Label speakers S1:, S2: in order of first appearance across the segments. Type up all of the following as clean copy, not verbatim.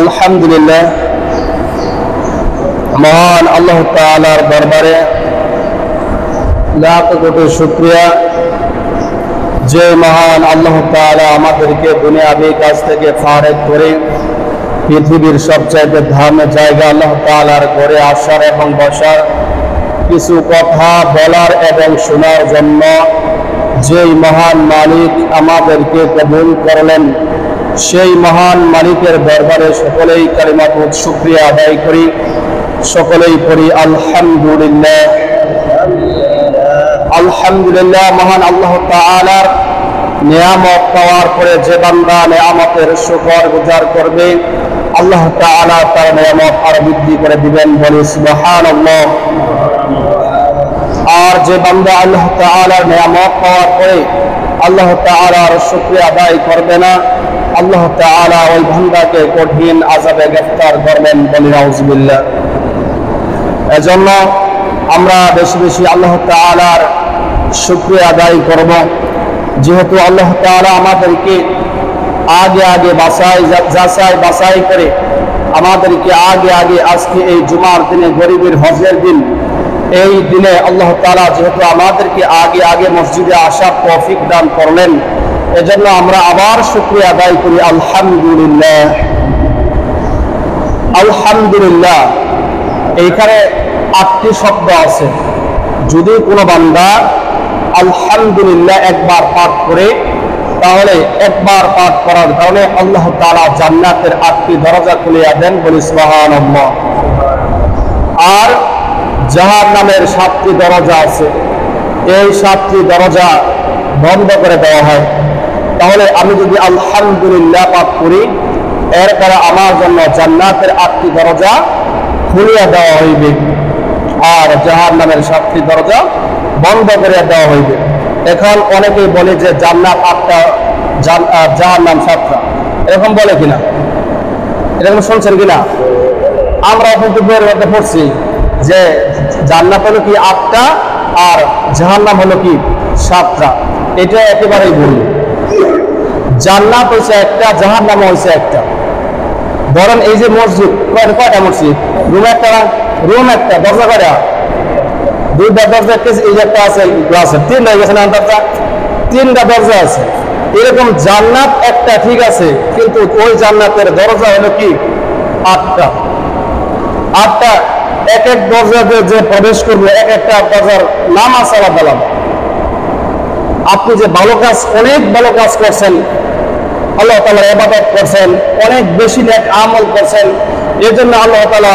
S1: আলহামদুলিল্লাহ, মহান আল্লাহ তাআলার দরবারে লাখ কোটি শুকরিয়া যে মহান আল্লাহ তাআলা আমাদেরকে দুনিয়াবি কাজ থেকে ফারেক করে পৃথিবীর সবচাইতে ধার্মিক জায়গা আল্লাহ তাআলার ঘরে আসার এবং বসার, কিছু কথা বলার এবং শোনার জন্য যেই মহান মালিক আমাদেরকে কবুল করলেন, সেই মহান মালিকের দরবারে সকলেই কালিমাতুত শুকরিয়া আদায় করি, সকলেই পড়ি আলহামদুলিল্লাহ। আলহামদুলিল্লাহ, মহান আল্লাহ তাআলার নিয়ামত পাওয়ার পরে যে বান্দা নিয়ামতের শুকর গুজার করবে, আল্লাহ তাআলা তার নিয়ামত আরো বৃদ্ধি করে দিবেন, বলি সুবহানাল্লাহ। আর যে বান্দা আল্লাহ তাআলার নিয়ামত পাওয়ার পরে আল্লাহ তাআলার শুকরিয়া আদায় করবে না, আল্লাহ তাআলা ওই বান্দাকে কঠিন আযাবে গ্রেফতার করবেন, বলি নাউযুবিল্লাহ। এজন্য আমরা বেশি বেশি আল্লাহ তাআলার শুকরিয়া আদায় করব, যেহেতু আল্লাহ তাআলা আমাদেরকে আগে আগে বাছাই করে আমাদেরকে আগে আগে আজকে এই জুমার দিনে, গরিবের হজের দিন, এই দিনে আল্লাহ তাআলা যেহেতু আমাদেরকে আগে আগে মসজিদে আসার তৌফিক দান করলেন, এজন্য আমরা আবার শুকরিয়া আদায় করি আলহামদুলিল্লাহ। আলহামদুলিল্লাহ, এইখানে 8টি শব্দ আছে। যদি কোনো বান্দা আলহামদুলিল্লাহ একবার পাঠ করে, তাহলে একবার পাঠ করার কারণে আল্লাহ তাআলা জান্নাতের 8টি দরজা খুলিয়া দেন, বলি সুবহানাল্লাহ। আর জাহান্নামের 7টি দরজা আছে, এই 7টি দরজা বন্ধ করে দেওয়া হয়। তাহলে আমি যদি আলহামদুলিল্লাহ পাঠ করি, এরপরে আমার জন্য জান্নাতের 8টি দরজা খুলিয়া দেওয়া হইবে, আর জাহান্নামের 7টি দরজা বন্ধ করে দেওয়া হইবে। এখন অনেকেই বলে যে জান্নাত 8টা, জাহান্নাম 7টা, এরকম বলে কিনা? এরকম শুনছেন কিনা? আমরা কিন্তু বইয়ের মধ্যে পড়ছি যে জান্নাত হলো কি 8টা আর জাহান্নাম হলো কি 7টা। এটা একেবারেই ভুল। জান্নাত হয়েছে একটা, জাহান্নাম হয়েছে একটা। ধরেন এই যে মসজিদ, কয়টা মসজিদ? রুম একটা, দরজা কয়টা? 2টা দরজা, এই একটা আছে, গ্লাসের 3 হয়ে গেছে না? 3টা দরজা আছে। এরকম জান্নাত একটা, ঠিক আছে, কিন্তু ওই জান্নাতের দরজা হলো কি 8টা। এক এক দরজাতে যে প্রবেশ করবে, এক একটা দরজার নাম আছে আলাদা আলাদা। আপনি যে ভালো কাজ, অনেক ভালো কাজ করছেন, আল্লাহ তাআলার ইবাদত করছেন, অনেক বেশি নেক আমল করছেন, এর জন্য আল্লাহ তাআলা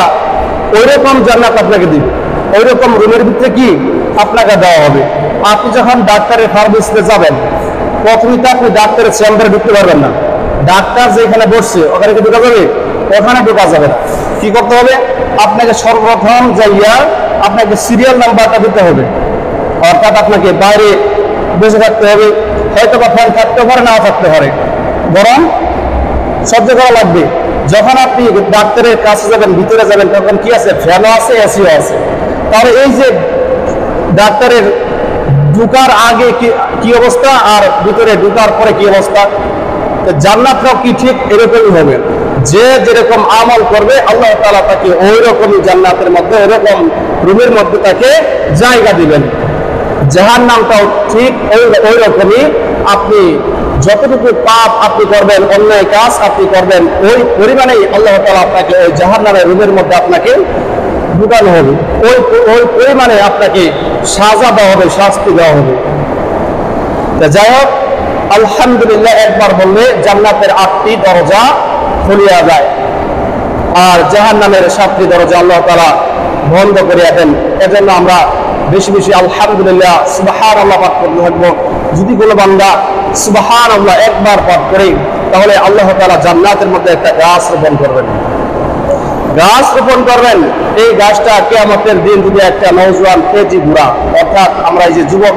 S1: ওইরকম জান্নাত আপনাকে দিবে, ওইরকম রুমের ভিতরে কি আপনাকে দেওয়া হবে। আপনি যখন ডাক্তারের ফার্মেসিতে যাবেন, প্রথমে তো আপনি ডাক্তারের চেম্বারে ঢুকতে পারবেন না। ডাক্তার যেখানে বসছে ওখানে কি ঢোকা যাবে? ওখানে ঢোকা যাবে না। কি করতে হবে? আপনাকে সর্বপ্রথম যাইয়া আপনাকে সিরিয়াল নাম্বারটা দিতে হবে, অর্থাৎ আপনাকে বাইরে বসে থাকতে হবে। হয়তো বা ফ্যান থাকতে পারে, নাও থাকতে পারে, বরং সহ্য করা লাগবে। যখন আপনি ডাক্তারের কাছে যাবেন, ভিতরে যাবেন, তখন কি আছে? ফ্যানও আছে, এসিও আছে। তাহলে এই যে ডাক্তারের ঢুকার আগে কি অবস্থা, আর ভিতরে ঢুকার পরে কি অবস্থা, জান্নাতটাও কি ঠিক এরকমই হবে। যে যেরকম আমল করবে, আল্লাহ তাআলা তাকে ওই রকমই জান্নাতের মধ্যে, এরকম রুমের মধ্যে তাকে জায়গা দিবেন। জাহান্নামটাও ঠিক ওই রকমই। আপনি যতটুকু পাপ আপনি করবেন, অন্যায় কাজ আপনি করবেন, ওই পরিমাণেই আল্লাহ তাআলা আপনাকে ওই জাহান্নামের রুমের মধ্যে আপনাকে ঢুকানো হবে, ওই পরিমাণে আপনাকে সাজা দেওয়া হবে, শাস্তি দেওয়া হবে। যাই হোক, আলহামদুলিল্লাহ একবার বললে জান্নাতের 8টি দরজা খুলিয়া যায়, আর জাহান্নামের 7টি দরজা আল্লাহ তাআলা বন্ধ করিয়া দেন। এজন্য আমরা বেশি বেশি আলহামদুলিল্লাহ, সুবহানাল্লাহ পাঠ করতে থাকবো। যদি কোনো বান্দা সুবহানাল্লাহ একবার পাঠ করে, তাহলে আল্লাহ তাআলা জান্নাতের মধ্যে একটা গাছ রোপণ করবেন। এই গাছটা কিয়ামতের দিন যদি একটা নওজোয়ান তেজি ঘোড়া, অর্থাৎ আমরা এই যে যুবক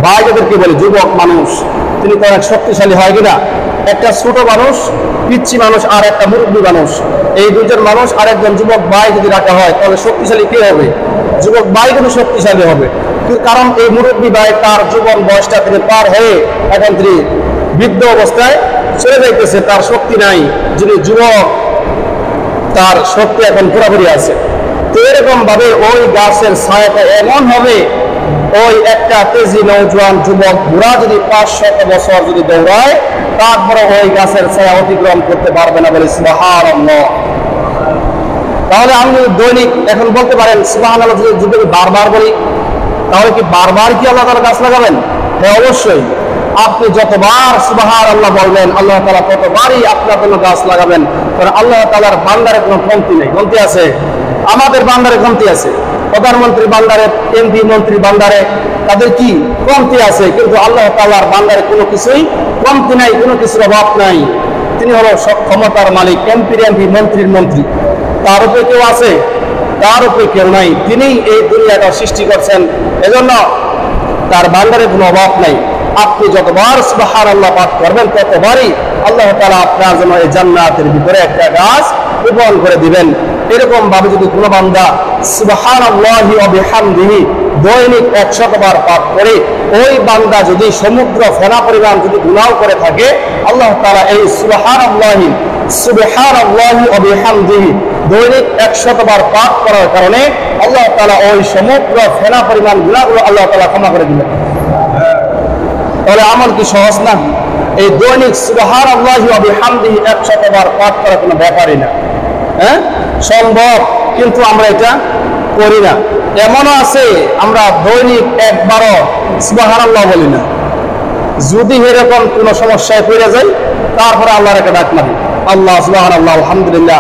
S1: ভাই যাদেরকে বলি, যুবক মানুষ, তিনি তো অনেক শক্তিশালী হয় কিনা? একটা ছোট মানুষ, পিচ্ছি মানুষ, আর একটা মুরব্বী মানুষ, এই দুজন মানুষ আর একজন যুবক ভাই যদি রাখা হয়, তাহলে শক্তিশালী কে হবে? যুবক ভাই কিন্তু শক্তিশালী হবে। কারণ এই মুরব্বী ভাই তার জীবন বয়সটা তিনি পার হয়ে এখন তিনি বৃদ্ধ অবস্থায় চলে যাইতেছে, তার শক্তি নাই। যিনি যুবক, তার শক্তি এখন পুরোপুরি আছে। তো এরকম ভাবে ওই গাছের ছায়াটা এমন হবে, ওই একটা তেজি নৌজওয়ান যুবক বুড়া যদি 500 বছর যদি দৌড়ায়, তারপরে ওই গাছের ছায়া অতিক্রম করতে পারবে না বলে সুবহানাল্লাহ। তাহলে আমি দৈনিক এখন বলতে পারেন সুবহানাল্লাহ যদি বারবার বলি, তাহলে কি বারবার কি আল্লাহ তাআলা গাছ লাগাবেন? হ্যাঁ, অবশ্যই। আপনি যতবার সুবহানাল্লাহ বলবেন, আল্লাহ তাআলা ততবারই আপনার জন্য গাছ লাগাবেন। কারণ আল্লাহ তাআলার বান্দারে কোনো কমতি নেই। কমতি আছে? আমাদের বান্দারে কমতি আছে। প্রধানমন্ত্রী বান্দারে, এমপি মন্ত্রী বান্দারে তাদের কি কমতি আছে, কিন্তু আল্লাহ তাআলার বান্দারে কোনো কিছুই কমতি নাই, কোনো কিছুর অভাব নাই। তিনি হলো ক্ষমতার মালিক, এমপির এমপি, মন্ত্রীর মন্ত্রী। তার উপরে কেউ আছে? তার উপরে কেউ নাই। তিনি এই দুনিয়াটা সৃষ্টি করছেন, এজন্য তার বান্দারে কোনো অভাব নাই। আপনি যতবার সুবহানাল্লাহ পাঠ করবেন, ততবারই আল্লাহ তাআলা আপনার জন্য এই জান্নাতের ভিতরে একটা গাছ রোপণ করে দিবেন। এরকম ভাবে যদি কোনো বান্দা সুবহানাল্লাহি ওয়া বিহামদিহি দৈনিক 100 বার পাঠ করে, ওই বান্দা যদি সমুদ্র ফেনা পরিমাণ যদি গুনাহ করে থাকে, আল্লাহ তাআলা এই সুবহানাল্লাহি ওয়া বিহামদিহি দৈনিক 100 বার পাঠ করার কারণে আল্লাহ তাআলা ওই সমুদ্র ফেনা পরিমাণ গুনাহগুলো আল্লাহ তাআলা ক্ষমা করে দিবেন। তাহলে আমল কি সহজ না? এই দৈনিক সুবহানাল্লাহি ওয়া বিহামদিহি 100 বার পাঠ করা কোনো ব্যাপারই না। হ্যাঁ, সম্ভব, কিন্তু আমরা এটা করি না। এমনও আছে আমরা দৈনিক একবারও সুবহানাল্লাহ বলি না। যদি এরকম কোনো সমস্যায় পড়ে যাই, তারপরে আল্লাহর একটা ডাক মারি, আল্লাহ সুবহানাল্লাহ, আলহামদুলিল্লাহ।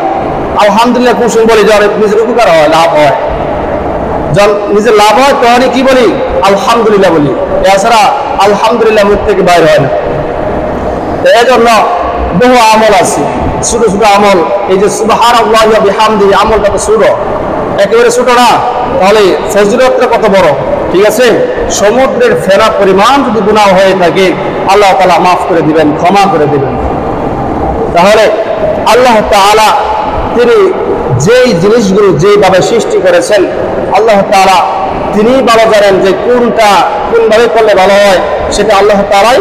S1: আলহামদুলিল্লাহ কুসুম বলি, যার নিজের উপকার হয়, লাভ হয়, যখন নিজের লাভ হয় তখনই কি বলি? আলহামদুলিল্লাহ বলি। এছাড়া আলহামদুলিল্লাহ মুখ থেকে বাইর হয় না। এই জন্য বহু আমল আছে, ছোট ছোট আমল। এই যে সুবহানাল্লাহি ওয়া বিহামদিহি আমলটা তো ছোট, একেবারে ছোট না। তাহলে ফজিলতটা কত বড়, ঠিক আছে? সমুদ্রের ফেনা পরিমাণ যদি গুনাহ হয়ে থাকে, আল্লাহ তাআলা মাফ করে দিবেন, ক্ষমা করে দিবেন। তাহলে আল্লাহ তাআলা তিনি যেই জিনিসগুলো যেইভাবে সৃষ্টি করেছেন, আল্লাহ তাআলা তিনি ভালো জানেন যে কোনটা কোনভাবে করলে ভালো হয়, সেটা আল্লাহ তাআলাই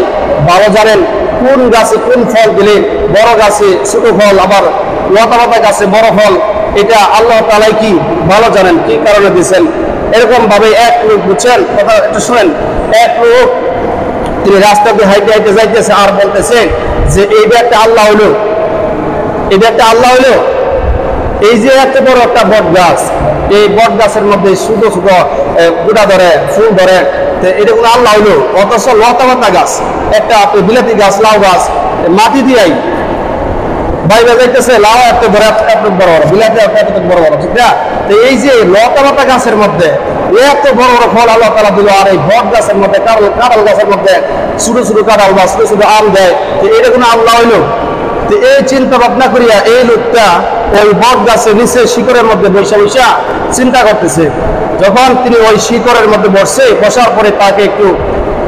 S1: ভালো জানেন। কোন গাছে কোন ফল দিলে বড় গাছে ছোট ফল, আবার লতা পাতা গাছে বড় ফল, এটা আল্লাহ তাআলাই কি ভালো জানেন, কি কারণে দিয়েছেন। এরকম ভাবে এক লোক, বুঝছেন কথা, একটু শুনেন। এক লোক তিনি রাস্তা দিয়ে হাইটে হাইটে যাইতেছে, আর বলতেছে যে এই একটা আল্লাহ হইলো, এই একটা আল্লাহ হইলো। এই যে এত বড় একটা বট গাছ, এই বট গাছের মধ্যে ছোট ছোট গুড়া ধরে, ফুল ধরে, এটা কোনো আল্লাহ হইলো? অথচ লতা পাতা গাছ, একটা বিলাতি গাছ, লাউ গাছ, মাটি দিয়াই বাইরে যাইতেছে, লাউ এত ধরে এত বড় বড়, বিলাতি এত বড় বড়, ঠিক না? তো এই যে লতা পাতা গাছের মধ্যে এত বড় বড় ফল আল্লাহ তাআলা দিল, আর এই বট গাছের মধ্যে, কাঁঠাল গাছের মধ্যে ছোট ছোট কাঁঠাল বা ছোট ছোট আম দেয়, তো এটা কোনো আল্লাহ হইলো? তো এই চিন্তা ভাবনা করিয়া এই লোকটা ওই বট গাছের নিচে শিকড়ের মধ্যে বসে বসে চিন্তা করতেছে। যখন তিনি ওই শিকড়ের মধ্যে বসছে, বসার পরে তাকে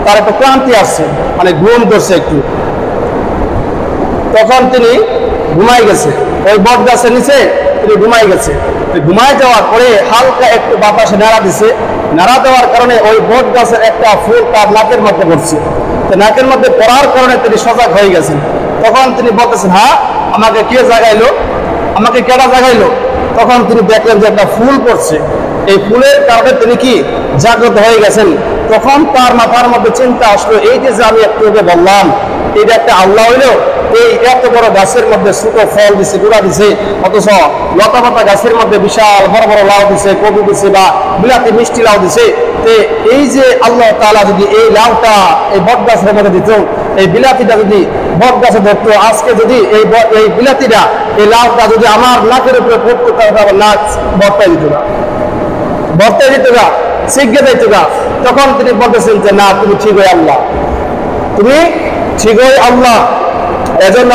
S1: তার একটু ক্লান্তি আসছে, মানে ঘুম ধরছে একটু, তখন তিনি ঘুমাই গেছে। ওই বট গাছের নিচে তিনি ঘুমাই গেছে। ঘুমাই যাওয়ার পরে হালকা একটু বাতাসে নাড়া দিছে, নাড়া দেওয়ার কারণে ওই বট গাছের একটা ফুল তার নাকের মধ্যে পড়ছে। তো নাকের মধ্যে পড়ার কারণে তিনি সজাগ হয়ে গেছেন। তখন তিনি বলতেছেন, হ্যাঁ, আমাকে কে জাগাইলো, আমাকে কেডা জাগাইলো? তখন তিনি দেখলেন যে একটা ফুল পড়ছে। এই ফুলের কারণে তিনি কি জাগ্রত হয়ে গেছেন। তখন তার মাথার মধ্যে চিন্তা আসলো, এই যে আমি একটু আগে বললাম এটা একটা আল্লাহ হইলো, এই এত বড় গাছের মধ্যে ছোট ফল দিছে, গুড়া দিছে, অথচ লতা পাতা গাছের মধ্যে বিশাল বড় বড় লাউ দিছে, কপি দিছে, বা বিলাতি মিষ্টি লাউ দিছে। তো এই যে আল্লাহ তাআলা যদি এই লাউটা এই বট গাছের মধ্যে দিত, এই বিলাতিটা যদি বট গাছে ধরতো, আজকে যদি এই বিলাতিটা, এই লাউটা যদি আমার নাকের উপরে পড়তো, তাহলে আমার নাক বর্তায় দিত না, বর্তায় দিত না, শিখে দিত না। তখন তিনি বলতেছেন যে না, তুমি ঠিকই আল্লাহ, তুমি ঠিকই আল্লাহ। এজন্য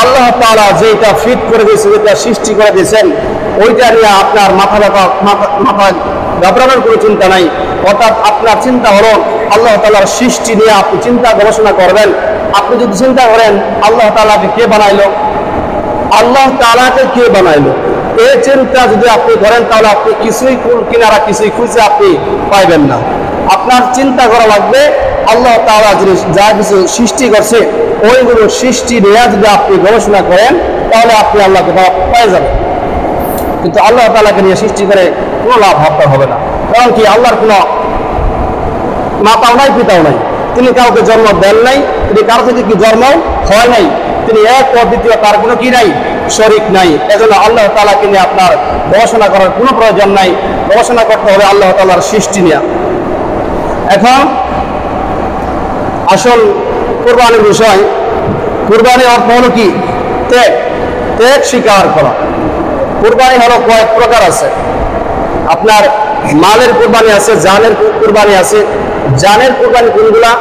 S1: আল্লাহ তাআলা যেটা ফিট করে দিয়েছে, যেটা সৃষ্টি করে দিয়েছেন, ওইটা নিয়ে আপনার মাথা ঘাবড়ানোর কোনো চিন্তা নাই। অর্থাৎ আপনার চিন্তা হলো আল্লাহ তাআলার সৃষ্টি নিয়ে আপনি চিন্তা গবেষণা করবেন। আপনি যদি চিন্তা করেন আল্লাহ তাআলাকে কে বানাইলো, আল্লাহ তাআলাকে কে বানাইলো, এই চিন্তা যদি আপনি করেন, তাহলে আপনি কিছুই কিনারা কিছুই খুঁজে আপনি পাইবেন না। আপনার চিন্তা করা লাগবে আল্লাহ তাআলা যা কিছু সৃষ্টি করছে, ওইগুলো সৃষ্টি নিয়ে যদি আপনি গবেষণা করেন, তাহলে আপনি আল্লাহকে পেয়ে যাবেন। কিন্তু আল্লাহ তাআলাকে নিয়ে সৃষ্টি করে কোনো লাভ আপনার হবে না। কারণ কি, আল্লাহর কোনো মাতাও নাই, পিতাও নাই, তিনি কাউকে জন্ম দেন নাই, তিনি কারো থেকে কি জন্ম হয় নাই, তিনি এক ও দ্বিতীয়, তার কোনো কি নাই, শরীক নাই। এজন্য আল্লাহ তাআলাকে নিয়ে আপনার গবেষণা করার কোনো প্রয়োজন নাই, গবেষণা করতে হবে আল্লাহ তাআলার সৃষ্টি নিয়ে। এখন আসল কুরবানির বিষয়, কুরবানি অর্থ হলো কি, ত্যাগ, ত্যাগ স্বীকার করা। কুরবানি হলো কয়েক প্রকার আছে, আপনার মালের কুরবানি আছে, জানের কুরবানি আছে। জানের কুরবানি কোনগুলা,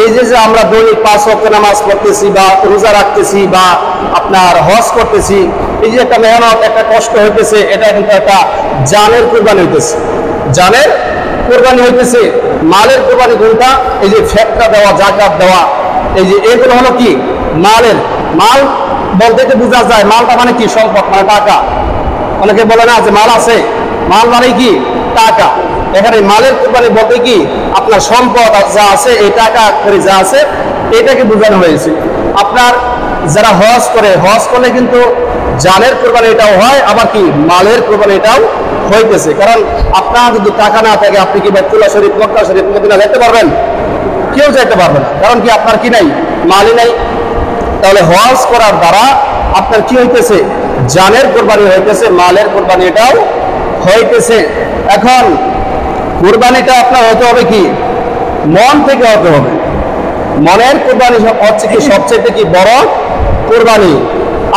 S1: এই যে আমরা দৈনিক 5 ওয়াক্ত নামাজ পড়তেছি বা রোজা রাখতেছি বা আপনার হজ করতেছি, এই যে একটা মেহনত, একটা কষ্ট হইতেছে, এটা কিন্তু একটা জানের কুরবানি হইতেছে, জানের কুরবানি হইতেছে। মালের কুরবানি কোনটা, এই যে ফেতরা দেওয়া, যাকাত দেওয়া, এই যে এগুলো হলো কি মালের। মাল বলতে তো বোঝা যায়, মালটা মানে কি, সম্পদ, মানে টাকা। অনেকে বলে না যে মাল আছে, মাল মানে কি টাকা। এখানে মালের কুরবানি বলতে কি আপনার সম্পদ যা আছে, এই টাকা করে যা আছে, এটাকে বোঝানো হয়েছে। আপনার যারা হজ করে, হজ করলে কিন্তু জানের কুরবানি এটাও হয়, আবার কি মালের কুরবানি এটাও হইতেছে। কারণ আপনার যদি টাকা না থাকে, আপনি কি বাইতুল্লাহ শরীফ, মক্কা শরীফ, মদিনা যেতে পারবেন? কেউ যেতে পারবে না, কারণ কি আপনার কি নাই, মালই নাই। তাহলে হজ করার দ্বারা আপনার কি হইতেছে, জানের কুরবানি হইতেছে, মালের কুরবানি এটাও হইতেছে। এখন কুরবানিটা আপনার হতে হবে কি, মন থেকে হতে হবে। মনের কুরবানি হচ্ছে কি সবচেয়ে কি বড় কুরবানি।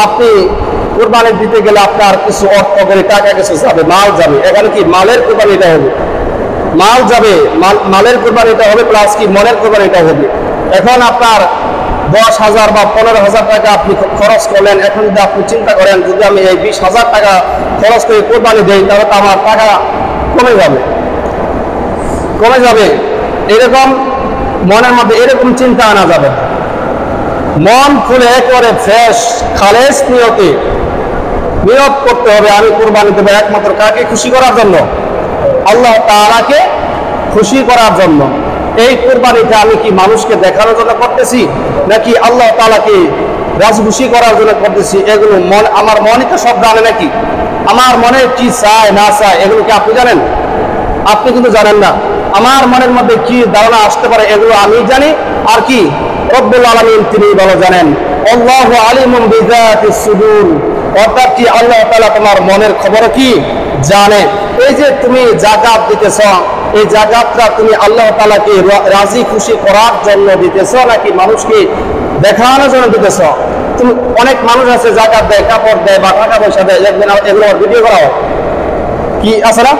S1: আপনি কুরবানি দিতে গেলে আপনার কিছু অর্থ করে, টাকা কিছু যাবে, মাল যাবে। এখানে কি মালের কুরবানিটা হবে, মাল যাবে, মালের কুরবানিটা হবে, প্লাস কি মনের কুরবানিটা হবে। এখন আপনার 10,000 বা 15,000 টাকা আপনি খরচ করলেন। এখন যদি আপনি চিন্তা করেন, যদি আমি এই 20,000 টাকা খরচ করে কোরবানি দেই, তাহলে তো আমার টাকা কমে যাবে, কমে যাবে। এরকম মনের মধ্যে এরকম চিন্তা আনা যাবে। মন খুলে একেবারে ফ্রেশ খালেস নিয়তে নিয়ত করতে হবে, আমি কোরবানি দেবো একমাত্র কাকে খুশি করার জন্য, আল্লাহ তাআলাকে খুশি করার জন্য। এই কুরবানিটা আমি কি মানুষকে দেখানোর জন্য করতেছি, নাকি আল্লাহ তাআলাকে রাজি খুশি করার জন্য করতেছি? এগুলো মন, আমার মনই তো সব জানে নাকি? আমার মনে কি চায় না চায় এগুলো কি আপনি জানেন? আপনি কিন্তু জানেন না। আমার মনের মধ্যে কি ধারণা আসতে পারে এগুলো আমি জানি, আর কি রব্বুল আলামিন তিনি ভালো জানেন। আল্লাহু আলিমুন বিযাতিস সুদূর, অর্থাৎ কি আল্লাহ তাআলা তোমার মনের খবর কি জানে। এই যে তুমি যাকাত দিতেছ, এই যাকাতটা তুমি আল্লাহ তাআলাকে রাজি খুশি করার জন্য দিতেছ, নাকি মানুষকে দেখানোর জন্য দিতেছ? তুমি অনেক মানুষ আছে যাকাত দেয়, কাপড় দেয় বা টাকা পয়সা দেয়, এগুলো ভিডিও করা হয়, কি আছে না,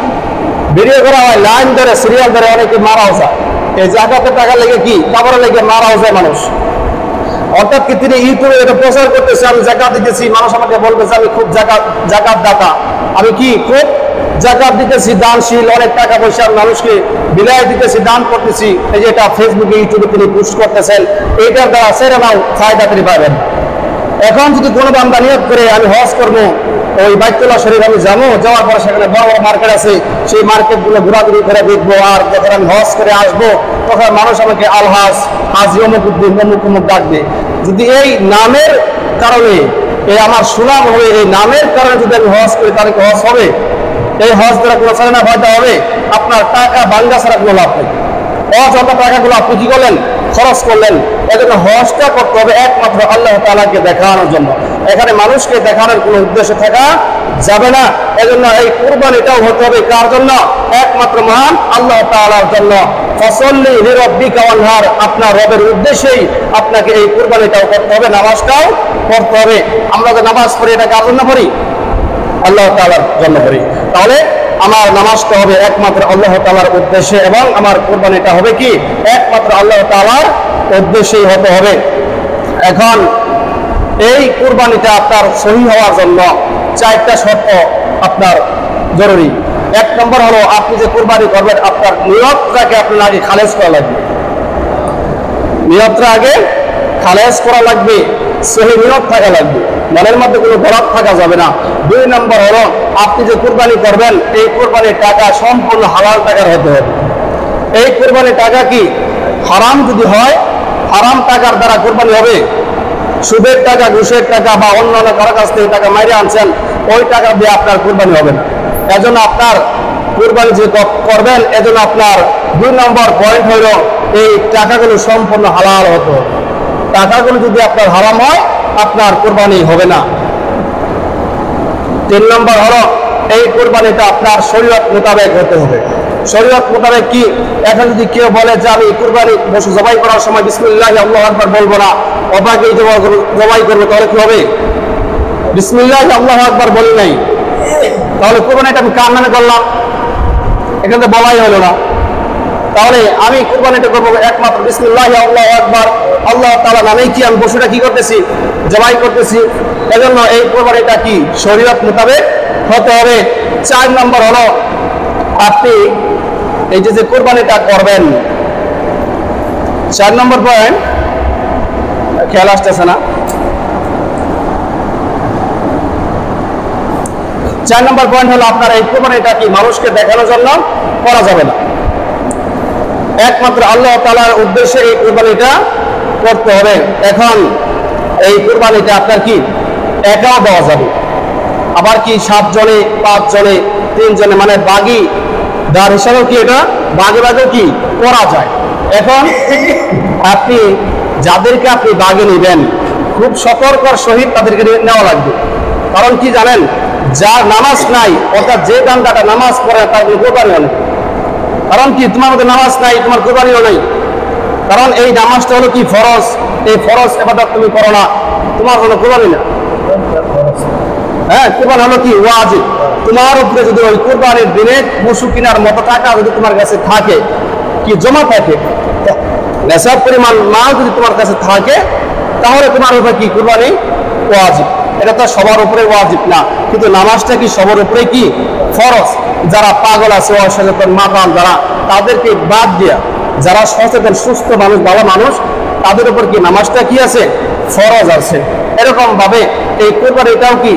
S1: ভিডিও করা হয়, লাইন ধরে সিরিয়াল ধরে অনেকে মারাও যায়। এই যাকাতের টাকা লেগে কি কাপড়ে লেগে মারাও যায় মানুষ। অর্থাৎ কি তিনি ইউটিউবে এটা প্রচার করতেছে, আমি যাকাত দিতেছি, মানুষ আমাকে বলবে যে আমি খুব যাকাত দাতা, আমি কি খুব যাকাত দিতেছি, দানশীল, অনেক টাকা পয়সা মানুষকে বিলায় দিতেছি, দান করতেছি। এই যে এটা ফেসবুকে, ইউটিউবে তিনি পোস্ট করতেছেন, এইটার দ্বারা সেরা নাও ফায়দা তিনি পাবেন। এখন যদি কোনো বান্দা নিয়ত করে আমি হজ করবো, ওই বাইতুল্লাহ শরীফ আমি যাবো, যাওয়ার পরে সেখানে বড় বড় মার্কেট আছে, সেই মার্কেটগুলো ঘোরাঘুরি করে দেখবো, আর যখন আমি হজ করে আসবো তখন মানুষ আমাকে আলহাজ, হাজি অমুক উদ্দিন, অমুক অমুক ডাকবে। যদি এই নামের কারণে, এই আমার সুনাম হবে, এই নামের কারণে যদি আমি হজ করি, তাহলে হজ হবে? এই হজ দ্বারা কোনো চালনা ফায়দা হবে? আপনার টাকা ভাঙ্গা ছাড়া কোনো লাভ নেই। অযথা টাকাগুলো আপনি কি করলেন, খরচ করলেন। এজন্য হজটা করতে হবে একমাত্র আল্লাহ তাআলাকে দেখানোর জন্য, এখানে মানুষকে দেখানোর কোনো উদ্দেশ্য থাকা যাবে না। এজন্য এই কুরবানিটাও হতে হবে কার জন্য? একমাত্র মহান আল্লাহ তাআলার জন্য। ফাসাল্লি লিরাব্বিকা ওয়ানহার, আপনার রবের উদ্দেশ্যেই আপনাকে এই কুরবানিটাও করতে হবে, নামাজটাও পড়তে হবে। আমরা যে নামাজ পড়ি, এটা কার জন্য পড়ি? আল্লাহ তাআলার জন্য পড়ি। তাহলে আমার নামাজটা হবে একমাত্র আল্লাহ তাআলার উদ্দেশ্যে, এবং আমার কুরবানিটা হবে কি একমাত্র আল্লাহ তাআলার উদ্দেশ্যেই হতে হবে। এখন এই কুরবানিটা আপনার সহি হওয়ার জন্য 4টা শর্ত আপনার জরুরি। 1 নম্বর হলো, আপনি যে কুরবানি করবেন আপনার নিয়তটাকে আপনার আগে খালেজ করা লাগবে, নিয়তটা আগে খালেজ করা লাগবে, সহি নিয়ত থাকা লাগবে, মনের মধ্যে কোনো গলদ থাকা যাবে না। 2 নম্বর হলো, আপনি যে কুরবানি করবেন এই কুরবানির টাকা সম্পূর্ণ হালাল টাকার হতে হবে। এই কুরবানির টাকা কি হারাম যদি হয়, হারাম টাকার দ্বারা কুরবানি হবে? সুদের টাকা, ঘুষের টাকা বা অন্যান্য কারো কাছ থেকে টাকা মাইরে আনছেন, ওই টাকা দিয়ে আপনার কুরবানি হবে না। এজন্য আপনার কুরবানি যে করবেন, এজন্য আপনার 2 নম্বর পয়েন্ট হলো এই টাকাগুলো সম্পূর্ণ হালাল হতে হবে। টাকাগুলো যদি আপনার হারাম হয়, আপনার কুরবানি হবে না। 3 নম্বর হলো এই কুরবানিটা আপনার শরীয়ত মোতাবেক হতে হবে। শরীয়ত মোতাবেক কি? এখন যদি কেউ বলে যে আমি কুরবানি পশু জবাই করার সময় বিসমিল্লাহি আল্লাহু আকবার বলবো না, অবাকে জবাই করবো, তাহলে কি হবে? বিসমিল্লাহি আল্লাহু আকবার বলি নাই, তাহলে কুরবানিটা আমি কার নামে করলাম? এখানে বলাই হলো না। তাহলে আমি কুরবানিটা করবো একমাত্র বিসমিল্লাহি আল্লাহু আকবার, আল্লাহ তাআলা নামেই কি আমি পশুটা কি করতেছি? জবাই করতেছি। এজন্য এই কুরবানিটা কি শরীয়ত মোতাবেক হতে হবে। 4 নম্বর হলো আপনি এই যে কুরবানিটা করবেন, 4 নম্বর পয়েন্ট খেয়াল আসতেছে না। 4 নম্বর পয়েন্ট হলো আপনার এই কুরবানিটা কি মানুষকে দেখানোর জন্য করা যাবে না, একমাত্র আল্লাহ তাআলার উদ্দেশ্যে এই কুরবানিটা করতে হবে। এখন এই কুরবানিটা আপনার কি একাও দেওয়া যাবে, আবার কি 7 জনে, 5 জনে, 3 জনে, মানে বাগি দার হিসাবেও কি এটা বাগে বাগেও কি করা যায়। এখন আপনি যাদেরকে আপনি বাগে নেবেন, খুব সতর্কর সহিত তাদেরকে নেওয়া লাগবে। কারণ কি জানেন, যার নামাজ নাই, অর্থাৎ যে বান্দাটা নামাজ পড়ে তার কোনো কুরবানিও নেই। কারণ কি তোমার মধ্যে নামাজ নাই, তোমার কুরবানিও নেই। কারণ এই নামাজটা হলো কি ফরজ, এই ফরজ ইবাদত তুমি করো না, তোমার কোনো কুরবানি না। হ্যাঁ, কুরবানি হলো কি ওয়াজিব। তোমার উপরে যদি ওই কুরবানির দিনে পশু কেনার মতো টাকা যদি তোমার কাছে থাকে, কি জমা থাকে, নেশাব পরিমাণ মাল যদি তোমার কাছে থাকে, তাহলে তোমার উপরে কি কুরবানি ওয়াজিব। এটা তো সবার উপরে ওয়াজিব না, কিন্তু নামাজটা কি সবার উপরে কি ফরজ। যারা পাগল আছে, অসচেতন মাতাল যারা, তাদেরকে বাদ দিয়া যারা সচেতন সুস্থ মানুষ, ভালো মানুষ, তাদের উপর কি নামাজটা কি আছে ফরজ আছে। এরকম ভাবে এই কুরবানিটাও কি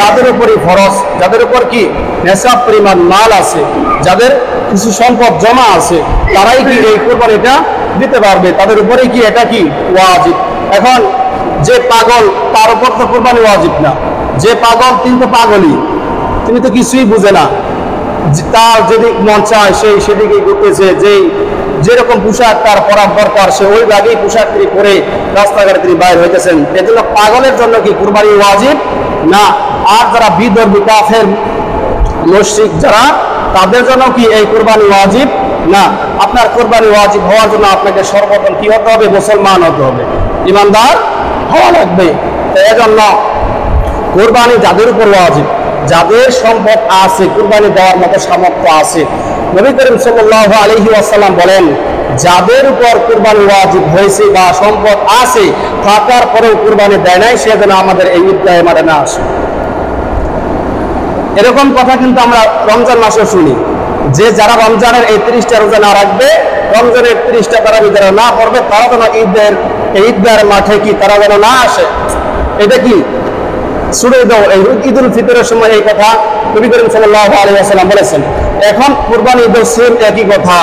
S1: তাদের উপরই ফরজ, যাদের উপর কি নেশাব পরিমাণ মাল আছে, যাদের কিছু সম্পদ জমা আছে, তারাই কি এই কুরবানিটা দিতে পারবে, তাদের উপরে কি এটা কি ওয়াজিব। এখন যে পাগল, তার উপর তো কুরবানি ওয়াজিব না। যে পাগল, তিনি তো পাগলই, তিনি তো কিছুই বুঝে না, তার যেদিক মন চায় সেই সেদিকেই ঘুরতেছে, যেরকম পোশাক তার পরার দরকার সে ওই আগেই পোশাক তিনি পরে রাস্তাঘাটে তিনি বাইর হইতেছেন। এজন্য পাগলের জন্য কি কুরবানি ওয়াজিব না। আর যারা বিধর্মী কাফের মুশরিক যারা, তাদের জন্য কি এই কুরবানি ওয়াজিব না। আপনার কুরবানি ওয়াজিব হওয়ার জন্য আপনাকে সর্বপ্রথম কি হতে হবে? মুসলমান হতে হবে, ইমানদার হওয়া লাগবে। এজন্য কুরবানি যাদের উপর ওয়াজিব, যাদের সম্পদ আছে, কুরবানি দেওয়ার মতো সামর্থ্য আছে, নবী করিম সাল্লাল্লাহু আলাইহি ওয়াসাল্লাম বলেন, যাদের উপর কুরবানি ওয়াজিব হয়েছে বা সম্পদ আছে, থাকার পরেও কুরবানি দেয় নাই, সে যেন আমাদের এই ঈদগাহে মাঠে না আসে। এরকম কথা কিন্তু আমরা রমজান মাসে শুনি, যে যারা রমজানের এই 30টা রোজা না রাখবে, রমজানের 30টা তারাবি যারা না পড়বে, তারা যেন ঈদগাহের মাঠে কি তারা যেন না আসে। এটা কি ছুড়ে দাও। এই ঈদুল ফিতরের সময় এই কথা নবী করিম সাল্লাল্লাহু আলাইহি ওয়াসাল্লাম বলেছেন। এখন কুরবানি ঈদের সেম একই কথা,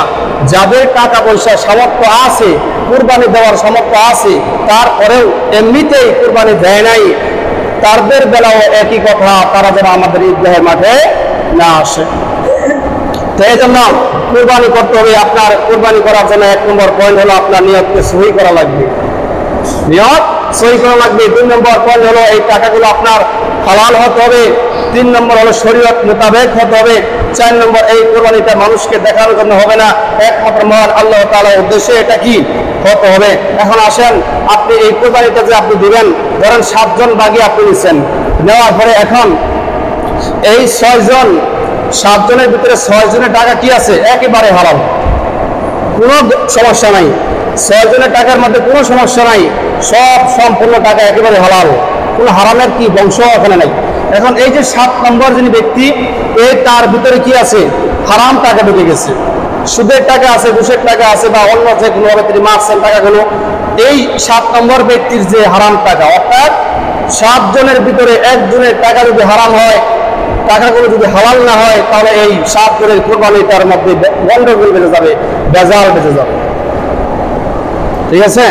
S1: যাদের টাকা পয়সা সামর্থ্য আছে, কুরবানি দেওয়ার সামর্থ্য আছে, তারপরেও এমনিতেই কুরবানি দেয় নাই, তাদের বেলাও একই কথা, তারা যেন আমাদের ঈদগাহের মাঠে না আসে। তো এই জন্য কুরবানি করতে হবে। আপনার কুরবানি করার জন্য 1 নম্বর পয়েন্ট হলো আপনার নিয়তকে সহি করা লাগবে, নিয়ত সহি করা লাগবে। 2 নম্বর পয়েন্ট হলো এই টাকাগুলো আপনার হালাল হতে হবে। 3 নম্বর হলো শরীয়ত মোতাবেক হতে হবে। 4 নম্বর এই কুরবানিটা মানুষকে দেখানোর জন্য হবে না, একমাত্র মহান আল্লাহ তাআলার উদ্দেশ্যে এটা কি হতে হবে। এখন আসেন, আপনি এই কুরবানিটা যে আপনি দিবেন, ধরেন 7 জন বাগি আপনি নিচ্ছেন, নেওয়ার পরে এখন এই 6 জন, 7 জনের ভিতরে 6 জনের টাকা কি আছে একেবারে হারাম, কোনো সমস্যা নাই। 6 জনের টাকার মধ্যে কোনো সমস্যা নাই, সব সম্পূর্ণ টাকা একেবারে হালাল, কোনো হারামের কি বংশ এখানে নাই। এখন এই যে 7 নম্বর যিনি ব্যক্তি, তার ভিতরে কি আছে হারাম টাকা ঢুকে গেছে, সুদের টাকা আছে, ঘুষের টাকা আছে, বা অন্য যে কোনোভাবে তিনি মারছেন টাকাগুলো, এই 7 নম্বর ব্যক্তির যে হারাম টাকা, অর্থাৎ 7 জনের ভিতরে 1 জনের টাকা যদি হারাম হয়, টাকাগুলো যদি হালাল না হয়, তাহলে এই 7 জনের কুরবানিটার মধ্যে গন্ডগোল বেঁধে যাবে, বেজাল বেঁধে যাবে। ঠিক আছে?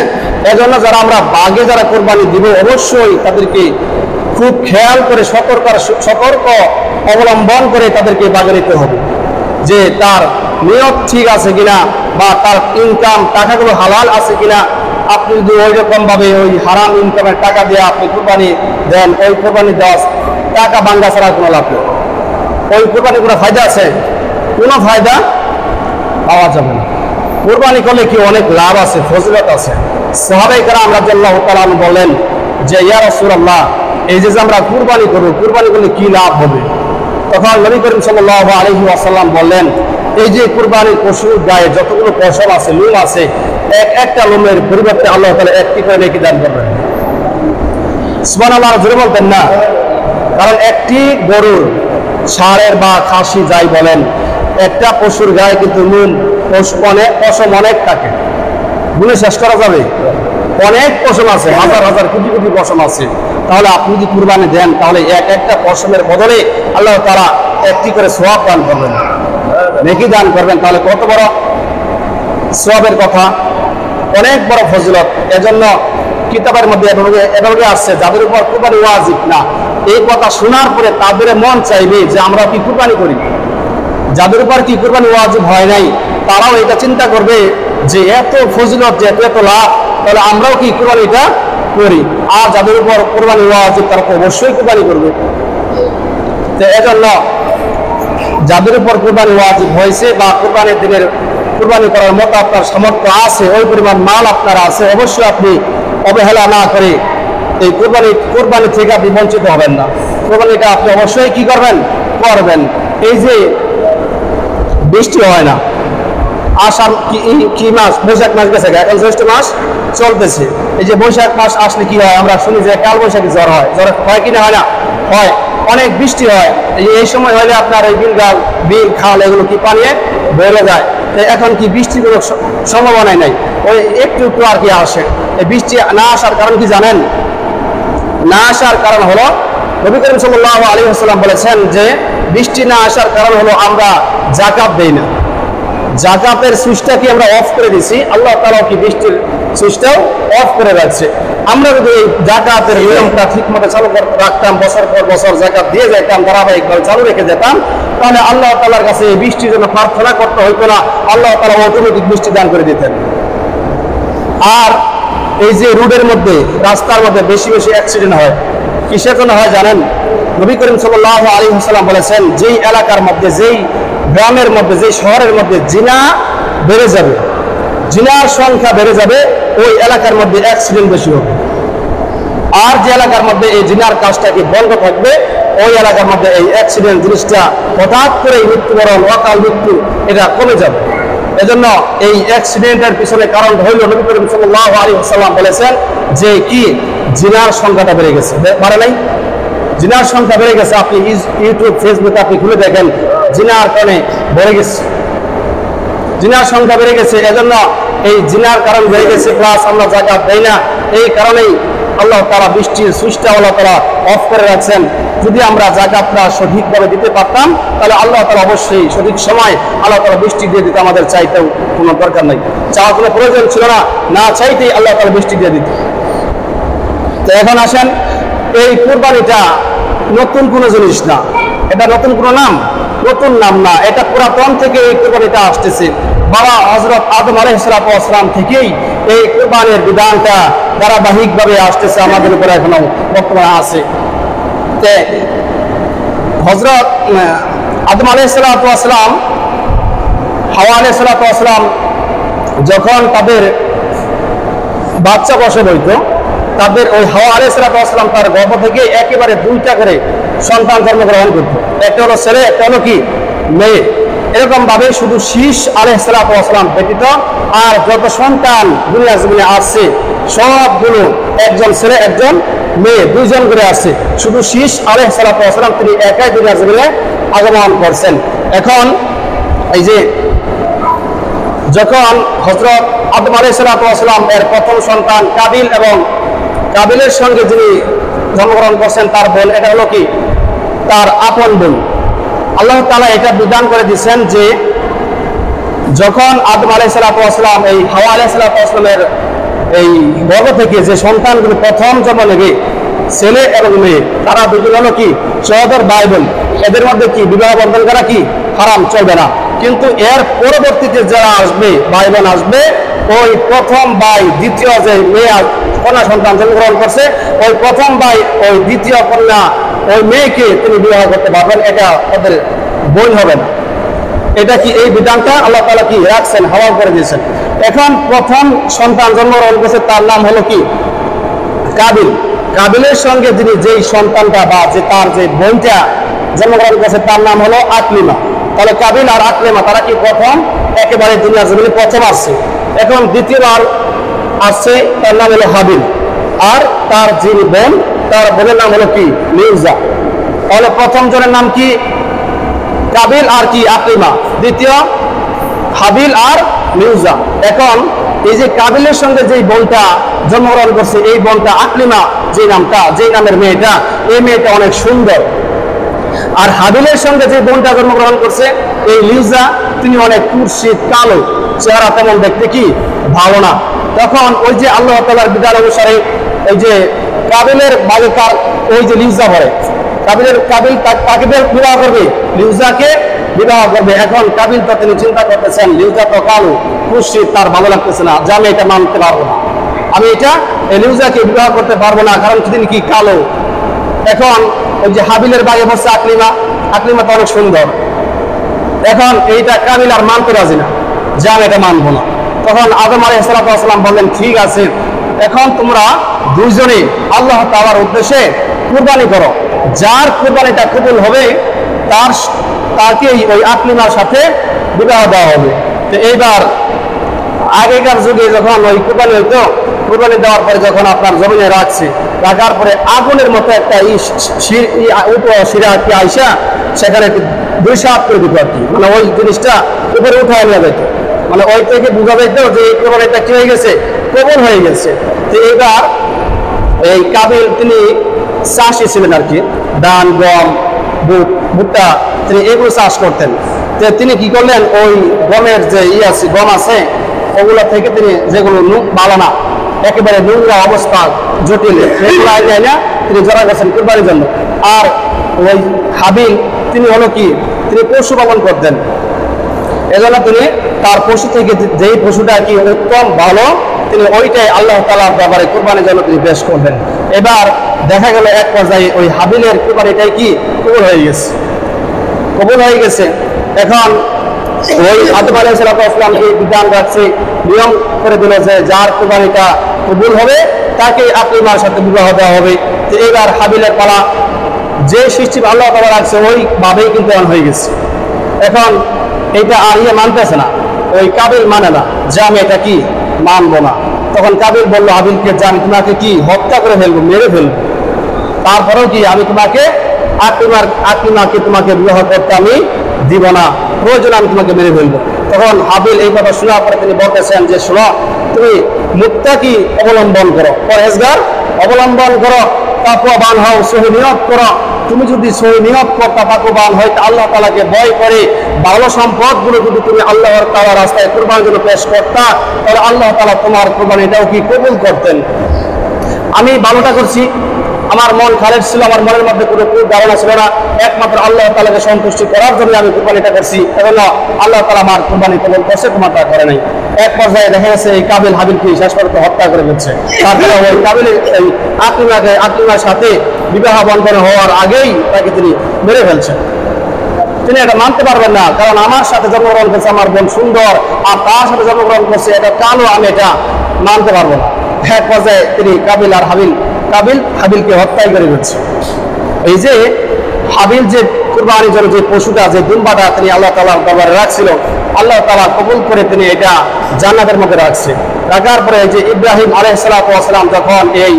S1: এজন্য যারা আমরা বাঘে যারা কোরবানি দিব অবশ্যই তাদেরকে খুব খেয়াল করে সতর্ক অবলম্বন করে তাদেরকে বাঘে নিতে হবে, যে তার নিয়ত ঠিক আছে কিনা বা তার ইনকাম টাকাগুলো হালাল আছে কিনা। আপনি যদি ওই রকম ভাবে ওই হারাম ইনকামের টাকা দিয়ে আপনি কোরবানি দেন, ওই কোরবানি দেওয়া টাকা ভাঙ্গা ছাড়া কোনো লাভ নেই। ওই কোরবানি কোনো ফায়দা আছে? কোনো ফায়দা পাওয়া যাবে না। কোরবানি করলে কি অনেক লাভ আছে, ফজিলত আছে। সাহাবায়ে কেরাম রাদিয়াল্লাহু তাআলা আনহু বলেন যে ইয়া রাসূলুল্লাহ, এই যে আমরা কুরবানি করব, কুরবানি করলে কি লাভ হবে? তখন নবী করিম সাল্লাল্লাহু আলাইহি ওয়াসাল্লাম বললেন, এই যে কুরবানির পশুর গায়ে যতগুলো পশম আছে, লোম আছে, একটা লোমের পরিবর্তে আল্লাহ তাআলা একটি করে নেকি দান করবেন। সুবহানাল্লাহ, জোরে বলতেন না? কারণ একটি গরুর ষাঁড়ের বা খাসি যাই বলেন, একটা পশুর গায়ে কিন্তু লোম পশম অনেক থাকে, গুণে শেষ করা যাবে। অনেক পশম আছে, হাজার হাজার কোটি কোটি পশম আছে। তাহলে আপনি যদি কুরবানি দেন তাহলে একটা পশমের বদলে আল্লাহ তাআলা একটি করে সওয়াব দান করবেন, নেকি দান করবেন। তাহলে কত বড় সওয়াবের কথা, অনেক বড় ফজিলত। এজন্য কিতাবের মধ্যে এভাবে আসছে যাদের উপর কুরবানি ওয়াজিব না, এই কথা শোনার পরে তাদের মন চাইবে যে আমরা কি কুরবানি করি। যাদের উপর কি কুরবানি ওয়াজিব হয় নাই তারাও এটা চিন্তা করবে যে এত ফজিলত, যে এত লাভ, তাহলে আমরাও কি কুরবানিটা করি। আর যাদের উপর কুরবানি ওয়াজিব তারা অবশ্যই কুরবানি করবে। তো এজন্য যাদের উপর কুরবানি ওয়াজিব হয়েছে বা কুরবানির দিনের কুরবানি করার মতো আপনার সামর্থ্য আছে, ওই পরিমাণ মাল আপনার আছে, অবশ্যই আপনি অবহেলা না করে এই কুরবানি থেকে আপনি বঞ্চিত হবেন না। কুরবানিটা আপনি অবশ্যই কি করবেন? এই যে বৃষ্টি হয় না, আষাঢ় কি মাস, বৈশাখ মাস গেছে, এখন জ্যৈষ্ঠ মাস চলতেছে। এই যে বৈশাখ মাস আসলে কি হয়? আমরা শুনি যে কাল বৈশাখী জ্বর হয়। জ্বর হয় কিনা হয় না? হয়। অনেক বৃষ্টি হয়, এই সময় হলে আপনার এই বিল খাল এগুলো কি পানিয়ে বেড়ে যায়। এখন কি বৃষ্টির কোনো সম্ভাবনাই নাই, ওই একটু আর কি আসে। এই বৃষ্টি না আসার কারণ কি জানেন? না আসার কারণ হলো নবী করিম সাল্লাল্লাহু আলাইহি ওয়াসাল্লাম বলেছেন যে বৃষ্টি না আসার কারণ হলো আমরা যাকাত দেই না। যাকাতের সুইচটাকে আমরা অফ করে দিছি, আল্লাহ তাআলা কি বৃষ্টির সুইচটাও অফ করে রাখছে। আমরা যদি এই যাকাতের নিয়মটা ঠিক মতো চালু রাখতাম, বছর পর বছর যাকাত দিয়ে যেতাম, ধারাবাহিকভাবে চালু রেখে যেতাম, তাহলে আল্লাহ তাআলার কাছে এই বৃষ্টির জন্য প্রার্থনা করতে হইতো না, আল্লাহ তাআলা অটোমেটিক বৃষ্টি দান করে দিতেন। আর এই যে রোডের মধ্যে, রাস্তার মধ্যে বেশি বেশি অ্যাক্সিডেন্ট হয়, কিসের জন্য হয় জানেন? নবী করিম সাল্লাল্লাহু আলাইহি ওয়াসাল্লাম বলেছেন, যেই এলাকার মধ্যে, যেই গ্রামের মধ্যে, যেই শহরের মধ্যে জিনা বেড়ে যাবে, জিনার সংখ্যা বেড়ে যাবে, ওই এলাকার মধ্যে অ্যাক্সিডেন্ট বেশি হবে। আর যে এলাকার মধ্যে এই জিনার কাজটাকে বন্ধ থাকবে, ওই এলাকার মধ্যে এই অ্যাক্সিডেন্ট জিনিসটা হঠাৎ করে মৃত্যুবরণ, অকাল মৃত্যু, এটা কমে যাবে। এজন্য এই অ্যাক্সিডেন্টের পিছনে কারণ হইল নবী করিম সাল্লাল্লাহু আলাইহি ওয়াসাল্লাম বলেছেন যে কি জিনার সংখ্যাটা বেড়ে গেছে, পারে নাই? জিনার সংখ্যা বেড়ে গেছে। আপনি ইউটিউব, ফেসবুক আপনি খুলে দেখেন, জিনার কারণে বেড়ে গেছে, জিনার সংখ্যা বেড়ে গেছে। এজন্য এই জিনার কারণ বেড়ে গেছে, প্লাস আমরা যাকাত দেই না, এই কারণেই আল্লাহ তাআলা বৃষ্টির সুইচটা আল্লাহ তাআলা অফ করে রাখছেন। যদি আমরা যাকাতটা সঠিকভাবে দিতে পারতাম তাহলে আল্লাহ তাআলা অবশ্যই সঠিক সময় আল্লাহ তাআলা বৃষ্টি দিয়ে দিত, আমাদের চাইতেও কোনো দরকার নাই, চাওয়ার কোনো প্রয়োজন ছিল না, না চাইতেই আল্লাহ তাআলা বৃষ্টি দিয়ে দিত। তো এখন আসেন, এই কুরবানিটা নতুন কোনো জিনিস না, এটা নতুন কোনো নাম, নতুন নাম না, এটা পুরাতন থেকে এই কুরবানিটা আসতেছে। বাবা হযরত আদম আলাইহিস সালাম থেকেই এই কুরবানির বিধানটা ধারাবাহিকভাবে আসতেছে, আমাদের উপরে এখনো বর্তমানে আছে। হযরত আদম আলাইহিস সালাম, হাওয়া আলাইহিস সালাম যখন তাদের বাচ্চা প্রসব হইতো, তাদের ওই হাওয়া আলাইহিস সালাম তার গর্ভ থেকে একেবারে দুইটা করে সন্তান জন্মগ্রহণ করত, একটা হলো ছেলে, একটা হলো কি মেয়ে। এরকম ভাবে শুধু শীষ আলাইহিস সালাম ব্যতীত আর যত সন্তান দুনিয়া জমিনে আসছে সবগুলো একজন ছেলে একজন মেয়ে, দুইজন করে আসছে। শুধু শীষ আলাইহিস সালাম তিনি একাই দুনিয়া জমিনে আগমন করছেন। এখন এই যে যখন হযরত আদম আলাইহিস সালাম এর প্রথম সন্তান কাবিল, এবং কাবিলের সঙ্গে যিনি জন্মগ্রহণ করছেন তার বোন, এটা হলো কি তার আপন বোন। আল্লাহ তাআলা এটা বিধান করে দিয়েছেন যে যখন আদম আলাইহিস সালাম এই হাওয়া আলাইহিস সালামের এই গর্ভ থেকে যে সন্তানগুলো প্রথম জন্ম নেবে ছেলে এবং মেয়ে, তারা দুজন হলো কি সহোদর ভাই বোন, এদের মধ্যে কি বিবাহ বন্ধন করা কি হারাম, চলবে না। কিন্তু এর পরবর্তীতে যারা আসবে ভাই বোন আসবে, ওই প্রথম ভাই দ্বিতীয় যে মেয়ে কন্যা সন্তান জন্মগ্রহণ করছে, ওই প্রথম ভাই ওই দ্বিতীয় কন্যা ওই মেয়েকে তিনি বিবাহ করতে পারবেন, এটা ওদের বোন হবে না। এটা কি এই বিধানটা আল্লাহ তাআলা কি রাখছেন, হাওয়া করে দিয়েছেন। এখন প্রথম সন্তান জন্মগ্রহণ করছে তার নাম হলো কি কাবিল। কাবিলের সঙ্গে যিনি যেই সন্তানটা বা যে তার যে বোনটা জন্মগ্রহণ করছে তার নাম হলো আকলিমা। তাহলে কাবিল আর আকলিমা তারা কি প্রথম একেবারে দুনিয়ার জমিনে প্রথম আসছে। এখন দ্বিতীয়বার আসছে তার নাম হলো হাবিল, আর তার যিনি বোন তার বোনের নাম হলো কি মির্জা। তাহলে প্রথম জনের নাম কি কাবিল আর কি আকলিমা, দ্বিতীয় হাবিল আর মির্জা। এখন এই যে কাবিলের সঙ্গে যেই বোনটা জন্মগ্রহণ করছে এই বোনটা আকলিমা, যে নামটা যে নামের মেয়েটা, এই মেয়েটা অনেক সুন্দর। আর হাবিলের সঙ্গে যে বোনটা জন্মগ্রহণ করছে এই লিজা, তিনি অনেক কুৎসিত কালো, চেহারা তেমন দেখতে কি ভালো না। তখন ওই যে আল্লাহ তাআলার বিধান অনুসারে ওই যে কাবিলের বাগে ওই যে লিজা ভরে কাবিল তাকে বিবাহ করবে, লিউজাকে বিবাহ করবে। এখন কাবিল তো তিনি চিন্তা করতেছেন লিউজা তো কালো কুৎসিত, তার ভালো লাগতেছে না, যে আমি এটা মানতে পারবো না, আমি এটা লিউজাকে বিবাহ করতে পারবো না, কারণ তিনি কি কালো। এখন ওই যে হাবিলের বাগে বসছে আকলিমা, আকলিমা তো অনেক সুন্দর। এখন এইটা কাবিল আর মানতে রাজি না, যে আমি এটা মানবো না। তখন আদম আলাইহিস সালাম বললেন ঠিক আছে, এখন তোমরা দুইজনে আল্লাহ তাআলার উদ্দেশ্যে কুরবানি করো, যার কুরবানিটা কবুল হবে তাকে ওই আকলিমার সাথে বিবাহ দেওয়া হবে। তো এইবার আগেকার যুগে যখন ওই কুরবানি হইতো, কুরবানি দেওয়ার পরে যখন আপনার জমিনে রাখার পরে আগুনের মতো একটা শিরা কি আইসা সেখানে দুই সাত করে দিত আর কি, মানে ওই জিনিসটা উপরে উঠায় নেওয়া যেত, মানে ওই থেকে বোঝা যেত যে এই কুরবানিটা কি হয়ে গেছে, কবুল হয়ে গেছে। তো এইবার এই কাবিল তিনি চাষি ছিলেন আর কি, ধান গম ভুট্টা তিনি এগুলো চাষ করতেন। তো তিনি কি করলেন ওই গমের যে গম আছে ওগুলো থেকে তিনি যেগুলো ভালো না, একেবারে নোংরা অবস্থা জটিল, এগুলো না তিনি জড়া গেছেন কুরবানির জন্য। আর ওই হাবিল তিনি হলো কি তিনি পশু পালন করতেন, এজন্য তিনি তার পশু থেকে যেই পশুটা কি উত্তম ভালো তিনি ওইটাই আল্লাহ তাআলার দরবারে কুরবানির জন্য তিনি পেশ করবেন। এবার দেখা গেল এক পর্যায়ে ওই হাবিলের কুরবানিটাই কি কবুল হয়ে গেছে। এখন ওই আদম আলাইহিস সালামকে বিধান রাখছে, নিয়ম করে দিল যে যার কুরবানিটা কবুল হবে তাকে আকলিমার সাথে বিবাহ দেওয়া হবে। তো এবার হাবিলের পালা, যে সিস্টেম আল্লাহ তাআলা রাখছে ওই ভাবেই কিন্তু হয়ে গেছে। এখন এটা আর মানতেছে না, ওই কাবিল মানে না যে আমি এটা কি মানবো না। তখন কাবিল বললো হাবিলকে যে আমি তোমাকে কি হত্যা করে ফেলবো, মেরে ফেলবো, তারপরেও কি আমি তোমাকে আকলিমাকে তোমাকে বিবাহ করতে আমি দিব না, প্রয়োজন আমি তোমাকে মেরে ফেলবো। তখন হাবিল এই কথা শোনার পরে তিনি বলতেছেন যে শোনো, তুমি মুত্তাকি অবলম্বন করো, পরহেজগার অবলম্বন করো, তাকওয়াবান হও, সহি নিয়ত করো। তুমি যদি সহি নিয়ত করতে তাকওয়াবান হয়, আল্লাহ তাআলাকে ভয় করে ভালো সম্পদগুলো যদি তুমি আল্লাহ তাআলার রাস্তায় কুরবানির জন্য পেশ করতা, তাহলে আল্লাহ তাআলা তোমার কুরবানিটাও কি কবুল করতেন। আমি ভালোটা করছি, আমার মন খালেদ ছিল, আমার মনের মধ্যে কোনো ধারণা ছিল না, একমাত্র আল্লাহ তাআলাকে সন্তুষ্টি করার জন্য আমি কুরবানিটা করছি, এবং আল্লাহ তাআলা আমার কুরবানি কবুল করছে, তোমারটা করে নাই। এক পর্যায়ে দেখা গেছে এই কাবিল হাবিলকে শেষ পর্যন্ত হত্যা করে ফেলছে। তারপরে ওই কাবিলের এই আকলিমার সাথে বিবাহ বন্ধন হওয়ার আগেই তাকে তিনি মেরে ফেলছেন। তিনি এটা মানতে পারবেন না, কারণ আমার সাথে জন্মগ্রহণ করছে আমার বোন সুন্দর, আর তার সাথে জন্মগ্রহণ করছে এটা কালো, আমি এটা মানতে পারবো না। এক পর্যায়ে তিনি কাবিল হাবিলকে হত্যাই করে ফেলছে। এই যে হাবিল যে কুরবানির জন্য যে পশুটা যে দুম্বাটা তিনি আল্লাহ তাআলার দরবারে রাখছিল, আল্লাহ তাআলা কবুল করে তিনি এটা জান্নাতের মধ্যে রাখার পরে যে ইব্রাহিম আলাইহিস সালাম যখন এই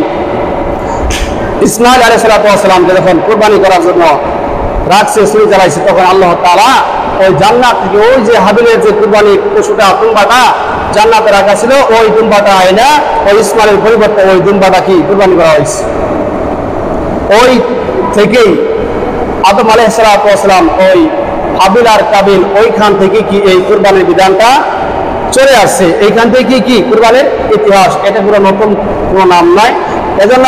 S1: ইসমাইল আলাইহিস সালামকে যখন কুরবানি করার জন্য রাখছে, ছুরি চালাইছে, তখন আল্লাহ তাআলা ওই জান্নাত থেকে ওই যে হাবিলের যে কুরবানি পশুটা দুম্বাটা জান্নাতে রাখা ছিল, ওই দুম্বাটা আইনা ওই ইসমাইলের পরিবর্তে ওই দুম্বাটা কি কুরবানি করা হয়েছে। ওই থেকেই আদম আলাইহিস সালাম ওই হাবিল আর কাবিল ওইখান থেকে কি এই কুরবানির বিধানটা চলে আসছে। এইখান থেকে কি কুরবানির ইতিহাস, এটা পুরো নতুন কোনো নাম নয়। এজন্য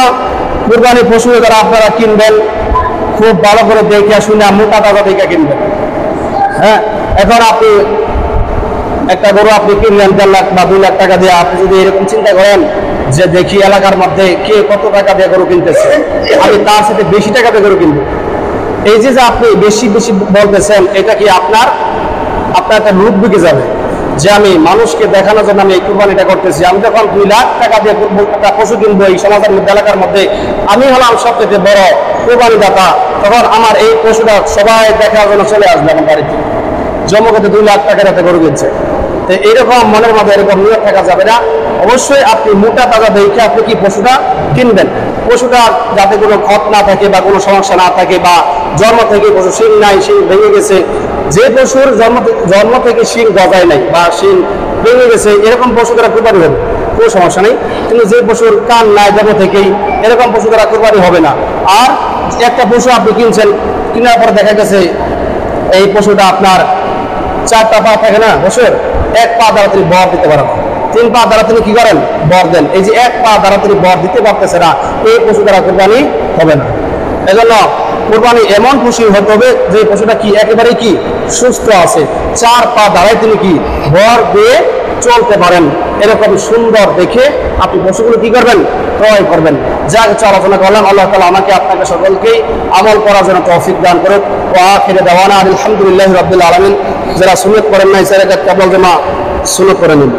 S1: কুরবানি পশু যারা আপনারা কিনবেন খুব ভালো করে দেখে শুনে মোটা তাজা দেখে কিনবেন। হ্যাঁ, এখন আপনি একটা গরু আপনি কিনলেন 1.5 লাখ বা 2 লাখ টাকা দিয়ে, আপনি যদি এরকম চিন্তা করেন যে দেখি এলাকার মধ্যে কে কত টাকা দিয়ে গরু কিনতেছে, আমি তার সাথে বেশি টাকা দিয়ে গরু কিনবো, এই যে আপনি বেশি বেশি বলতেছেন, এটা কি আপনার একটা রূপ বিকে যাবে যে আমি মানুষকে দেখানোর জন্য আমি এই কুরবানিটা করতেছি। আমি যখন 2 লাখ টাকা দিয়ে একটা পশু কিনবো এই সমাজের মধ্যে, এলাকার মধ্যে আমি হলাম সবচেয়ে বড় কুরবানি দাতা, তখন আমার এই পশুটা সবাই দেখার জন্য চলে আসবে আমার বাড়িতে, জমকতে 2 লাখ টাকার একটা গরু কিনছে। তো এরকম মনের মধ্যে এরকম নিয়ত থাকা যাবে না। অবশ্যই আপনি মোটা তাজা দেখে আপনি কি পশুটা কিনবেন, পশুটা যাতে কোনো ক্ষত না থাকে বা কোনো সমস্যা না থাকে, বা জন্ম থেকে পশু শিং নাই, শিং ভেঙে গেছে, যে পশুর জন্ম থেকে শিং গজায় নাই বা শিং ভেঙে গেছে এরকম পশু দ্বারা কুরবানি হবে, কোনো সমস্যা নেই। কিন্তু যে পশুর কান নাই জন্ম থেকেই, এরকম পশু দ্বারা কুরবানি হবে না। আর একটা পশু আপনি কিনছেন, কেনার পরে দেখা গেছে এই পশুটা আপনার 4টা পা থাকে না পশুর, 1 পা দ্বারা তিনি বর দিতে পারেন, 3 পা দ্বারা তিনি কি করেন বর দেন, এই যে 1 পা দ্বারা তিনি বর দিতে পারতেছে না, এই পশু দ্বারা কুরবানি হবে না। এজন্য কুরবানি এমন পশু হতে হবে যে পশুটা কি একেবারে কি সুস্থ আছে, 4 পা দ্বারাই তিনি কি বর দিয়ে চলতে পারেন, এরকম সুন্দর দেখে আপনি পশুগুলো কি করবেন ক্রয় করবেন। যা কিছু আলোচনা করলাম, আল্লাহ তাআলা আমাকে আপনাকে সকলকেই আমল করার জন্য তৌফিক দান করুক। ওয়া আখিরু দাওয়ানা আলহামদুলিল্লাহি রাব্বিল আলামিন। যারা সুন্নাত করেন নাই, যারা কেবল জামা সুন্নাত করে নিন।